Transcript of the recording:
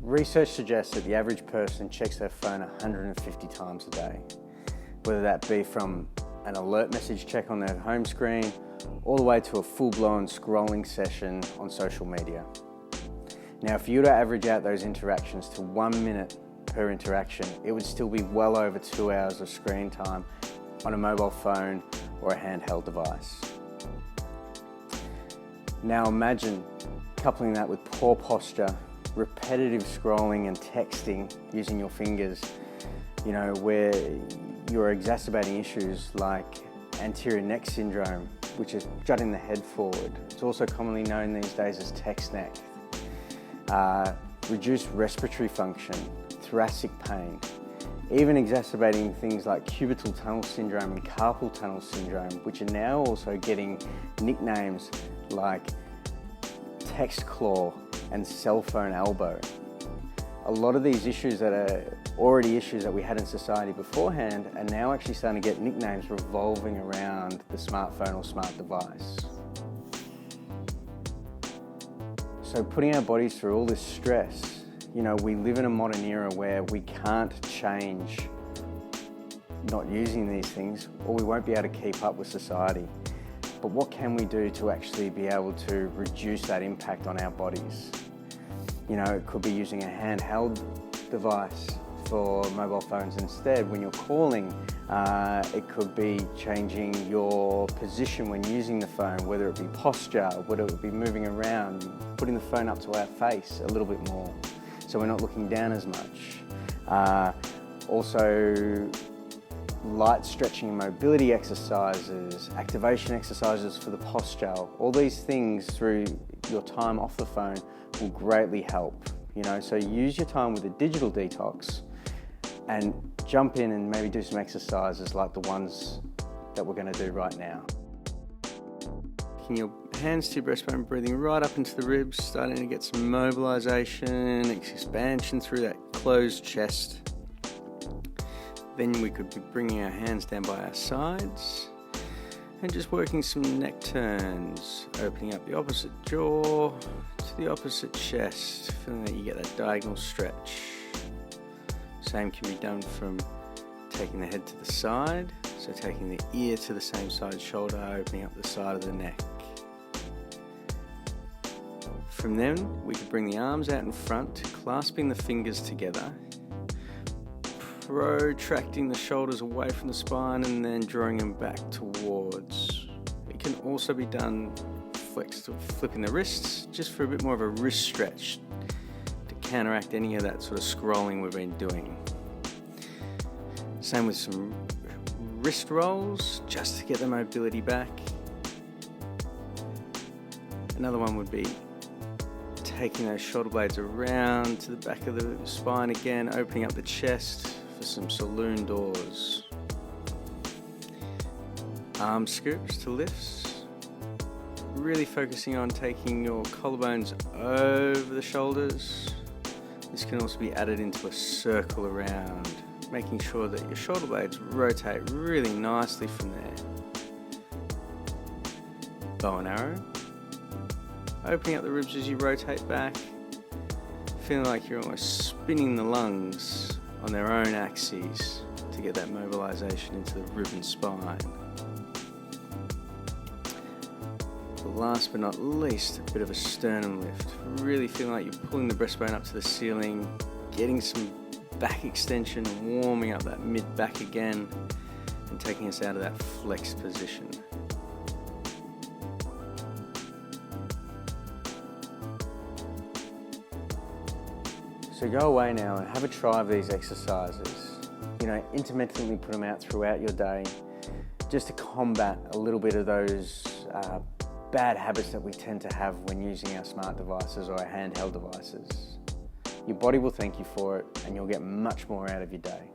Research suggests that the average person checks their phone 150 times a day, whether that be from an alert message check on their home screen all the way to a full-blown scrolling session on social media. Now, if you were to average out those interactions to 1 minute per interaction, it would still be well over 2 hours of screen time on a mobile phone or a handheld device. Now imagine coupling that with poor posture, repetitive scrolling and texting using your fingers, where you're exacerbating issues like anterior neck syndrome, which is jutting the head forward. It's also commonly known these days as text neck. Reduced respiratory function, thoracic pain, even exacerbating things like cubital tunnel syndrome and carpal tunnel syndrome, which are now also getting nicknames like text claw and cell phone elbow. A lot of these issues that are already issues that we had in society beforehand are now actually starting to get nicknames revolving around the smartphone or smart device. So putting our bodies through all this stress, we live in a modern era where we can't change not using these things, or we won't be able to keep up with society. But what can we do to actually be able to reduce that impact on our bodies? It could be using a handheld device for mobile phones instead. When you're calling, it could be changing your position when using the phone, whether it be posture, whether it be moving around, putting the phone up to our face a little bit more so we're not looking down as much. Also, light stretching and mobility exercises, activation exercises for the posture, all these things through your time off the phone will greatly help. So use your time with a digital detox and jump in and maybe do some exercises like the ones that we're going to do right now. Taking your hands to your breastbone, breathing right up into the ribs, starting to get some mobilization, expansion through that closed chest. Then we could be bringing our hands down by our sides and just working some neck turns, opening up the opposite jaw to the opposite chest, feeling that you get that diagonal stretch. Same can be done from taking the head to the side, so taking the ear to the same side shoulder, opening up the side of the neck. From then, we could bring the arms out in front, clasping the fingers together, protracting the shoulders away from the spine and then drawing them back towards. It can also be done flipping the wrists, just for a bit more of a wrist stretch to counteract any of that sort of scrolling we've been doing. Same with some wrist rolls, just to get the mobility back. Another one would be taking those shoulder blades around to the back of the spine again, opening up the chest for some saloon doors. Arm scoops to lifts. Really focusing on taking your collarbones over the shoulders. This can also be added into a circle around, making sure that your shoulder blades rotate really nicely from there. Bow and arrow. Opening up the ribs as you rotate back, feeling like you're almost spinning the lungs on their own axes to get that mobilization into the rib and spine. Last but not least, a bit of a sternum lift. Really feeling like you're pulling the breastbone up to the ceiling, getting some back extension, warming up that mid-back again, and taking us out of that flexed position. So go away now and have a try of these exercises. Intermittently put them out throughout your day, just to combat a little bit of those bad habits that we tend to have when using our smart devices or our handheld devices. Your body will thank you for it, and you'll get much more out of your day.